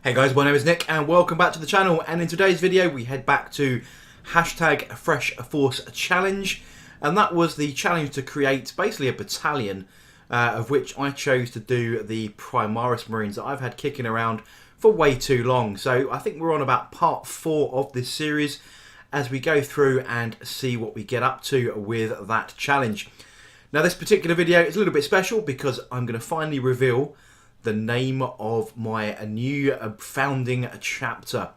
Hey guys, my name is Nick and welcome back to the channel, and in today's video we head back to hashtag FRESHFORCECHALLENGE, and that was the challenge to create basically a battalion of which I chose to do the Primaris Marines that I've had kicking around for way too long. So I think we're on about part 4 of this series as we go through and see what we get up to with that challenge. Now this particular video is a little bit special because I'm going to finally reveal the name of my new founding chapter.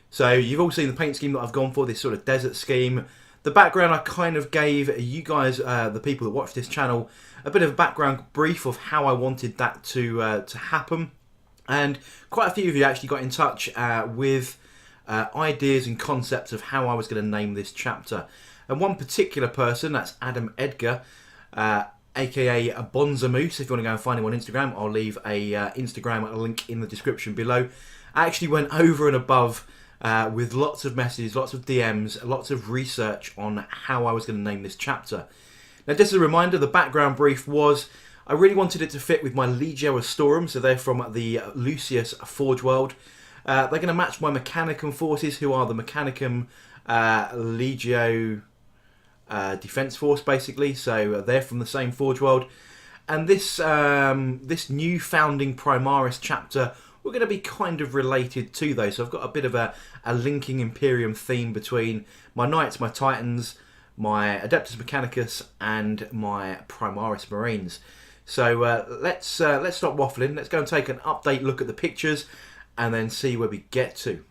So you've all seen the paint scheme that I've gone for, this sort of desert scheme. The background I kind of gave you guys, the people that watch this channel, a bit of a background brief of how I wanted that to happen. And quite a few of you actually got in touch with ideas and concepts of how I was going to name this chapter. And one particular person, that's Adam Edgar, AKA Bonzamoose. If you want to go and find him on Instagram, I'll leave a Instagram link in the description below. I actually went over and above with lots of messages, lots of DMs, lots of research on how I was going to name this chapter. Now just as a reminder, the background brief was I really wanted it to fit with my Legio Astorum, so they're from the Lucius Forge World. They're going to match my Mechanicum forces, who are the Mechanicum Legio Defense Force, basically. So they're from the same Forge World, and this this new founding Primaris chapter, we're going to be kind of related to those. So I've got a bit of a linking Imperium theme between my Knights, my Titans, my Adeptus Mechanicus, and my Primaris Marines. So let's stop waffling. Let's go and take an update look at the pictures, and then see where we get to.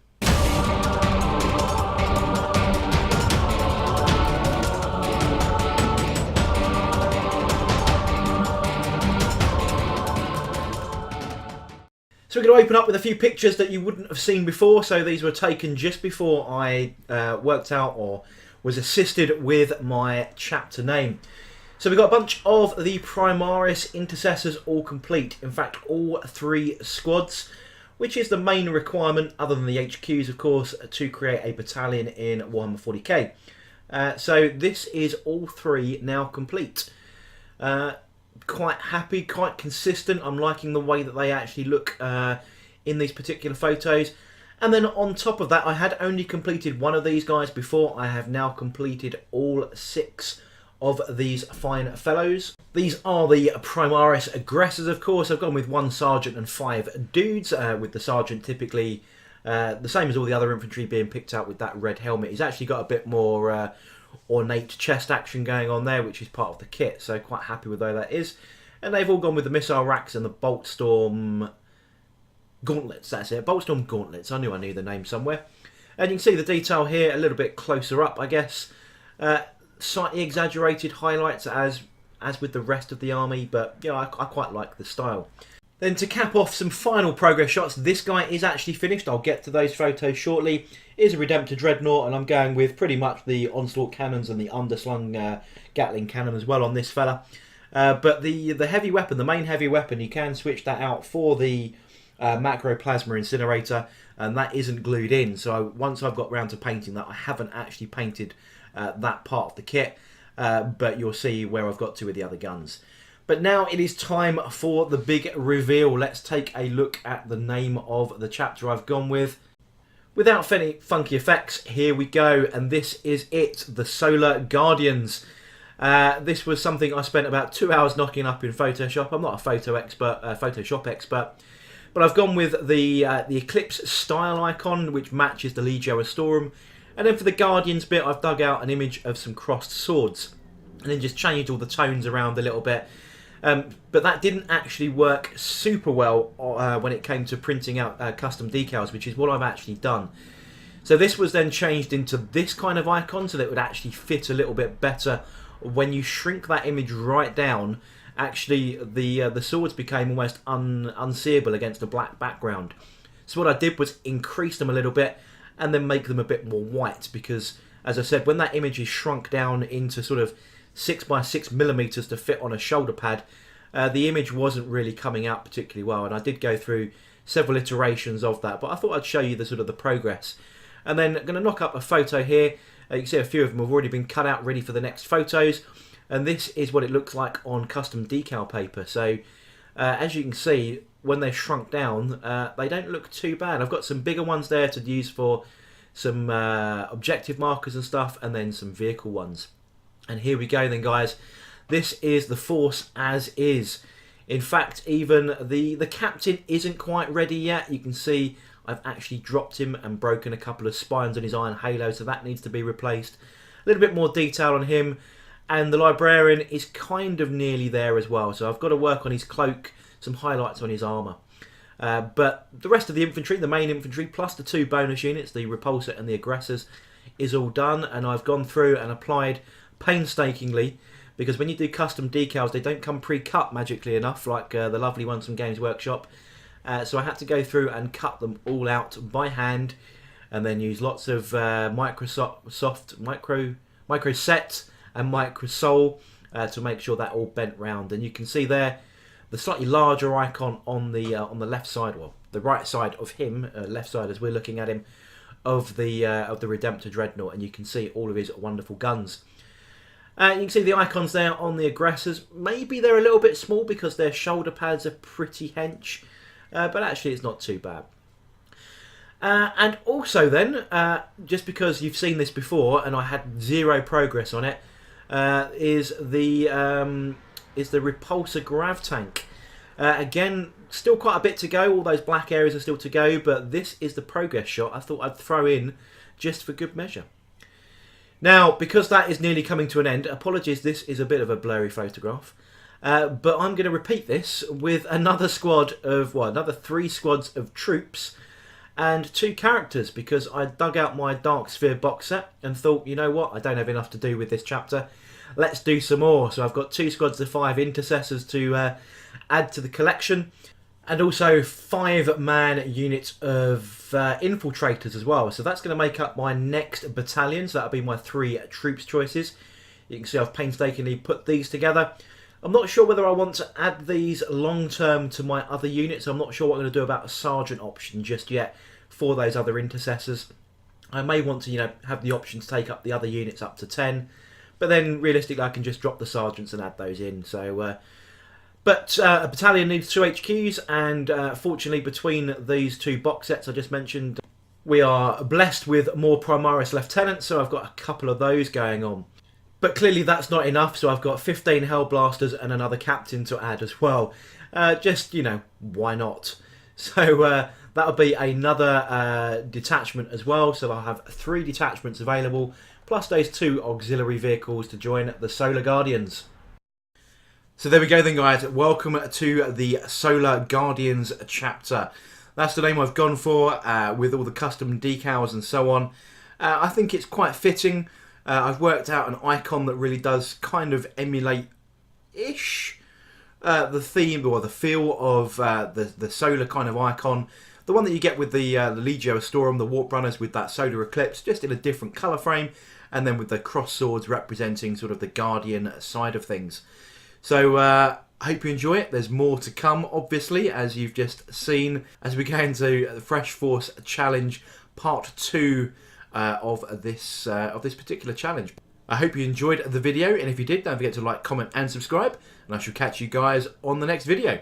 So we're going to open up with a few pictures that you wouldn't have seen before. So these were taken just before I worked out or was assisted with my chapter name. So we've got a bunch of the Primaris intercessors all complete. In fact, all 3 squads, which is the main requirement, other than the HQs, of course, to create a battalion in Warhammer 40k. So this is all 3 now complete. Quite happy, quite consistent. I'm liking the way that they actually look in these particular photos. And then on top of that, I had only completed one of these guys before. I have now completed all 6 of these fine fellows. These are the Primaris aggressors, of course. I've gone with 1 sergeant and 5 dudes, with the sergeant typically the same as all the other infantry, being picked out with that red helmet. He's actually got a bit more ornate chest action going on there, which is part of the kit, so quite happy with how that is. And they've all gone with the missile racks and the bolt storm gauntlets. That's it, bolt storm gauntlets. I knew the name somewhere. And you can see the detail here a little bit closer up, I guess. Slightly exaggerated highlights as with the rest of the army, but yeah, I quite like the style. Then to cap off some final progress shots, this guy is actually finished. I'll get to those photos shortly. It is a Redemptor Dreadnought, and I'm going with pretty much the Onslaught cannons and the underslung Gatling cannon as well on this fella. But the heavy weapon, the main heavy weapon, you can switch that out for the Macro Plasma Incinerator, and that isn't glued in. So once I've got round to painting that, I haven't actually painted that part of the kit, but you'll see where I've got to with the other guns. But now it is time for the big reveal. Let's take a look at the name of the chapter I've gone with. Without any funky effects, here we go, and this is it, the Solar Guardians. This was something I spent about 2 hours knocking up in Photoshop. I'm not a Photoshop expert, but I've gone with the Eclipse style icon, which matches the Legio Astorum. And then for the Guardians bit, I've dug out an image of some crossed swords, and then just changed all the tones around a little bit. But that didn't actually work super well when it came to printing out custom decals, which is what I've actually done. So this was then changed into this kind of icon so that it would actually fit a little bit better. When you shrink that image right down, actually the swords became almost unseeable against a black background. So what I did was increase them a little bit and then make them a bit more white, because as I said, when that image is shrunk down into sort of 6 by 6 millimeters to fit on a shoulder pad, the image wasn't really coming out particularly well, and I did go through several iterations of that, but I thought I'd show you the sort of the progress. And then I'm going to knock up a photo here. You can see a few of them have already been cut out ready for the next photos, and this is what it looks like on custom decal paper. So as you can see, when they're shrunk down, they don't look too bad. I've got some bigger ones there to use for some objective markers and stuff, and then some vehicle ones. And here we go then, guys. This is the Force as is. In fact, even the captain isn't quite ready yet. You can see I've actually dropped him and broken a couple of spines on his iron halo, so that needs to be replaced. A little bit more detail on him. And the librarian is kind of nearly there as well. So I've got to work on his cloak, some highlights on his armour. But the rest of the infantry, the main infantry, plus the 2 bonus units, the repulsor and the aggressors, is all done. And I've gone through and applied painstakingly, because when you do custom decals, they don't come pre-cut magically enough, like the lovely ones from Games Workshop. So I had to go through and cut them all out by hand, and then use lots of micro set and microsole to make sure that all bent round. And you can see there the slightly larger icon on the left side, well, the right side of him, left side as we're looking at him, of the Redemptor Dreadnought, and you can see all of his wonderful guns. You can see the icons there on the aggressors. Maybe they're a little bit small because their shoulder pads are pretty hench, but actually it's not too bad. And also then, just because you've seen this before and I had 0 progress on it, is the repulsor grav tank. Again, still quite a bit to go. All those black areas are still to go, but this is the progress shot I thought I'd throw in just for good measure. Now, because that is nearly coming to an end, apologies, this is a bit of a blurry photograph, but I'm going to repeat this with another squad of, well, another 3 squads of troops and 2 characters, because I dug out my Dark Sphere box set and thought, you know what, I don't have enough to do with this chapter. Let's do some more. So I've got 2 squads of 5 intercessors to add to the collection, and also 5-man units of infiltrators as well. So that's going to make up my next battalion. So that'll be my 3 troops choices. You can see I've painstakingly put these together. I'm not sure whether I want to add these long term to my other units. I'm not sure what I'm going to do about a sergeant option just yet for those other intercessors. I may want to, you know, have the option to take up the other units up to 10, but then realistically I can just drop the sergeants and add those in. So, but a battalion needs 2 HQs, and fortunately between these 2 box sets I just mentioned, we are blessed with more Primaris lieutenants, so I've got a couple of those going on. But clearly that's not enough, so I've got 15 Hellblasters and another captain to add as well. Just, you know, why not? So that'll be another detachment as well, so I'll have 3 detachments available, plus those 2 auxiliary vehicles to join the Solar Guardians. So there we go then, guys. Welcome to the Solar Guardians chapter. That's the name I've gone for, with all the custom decals and so on. I think it's quite fitting. I've worked out an icon that really does kind of emulate-ish the theme or the feel of the solar kind of icon. The one that you get with the Legio Astorum, the Warp Runners, with that solar eclipse, just in a different colour frame, and then with the cross swords representing sort of the Guardian side of things. So I hope you enjoy it. There's more to come, obviously, as you've just seen, as we go into the Fresh Force Challenge Part 2 of this particular challenge. I hope you enjoyed the video, and if you did, don't forget to like, comment and subscribe, and I shall catch you guys on the next video.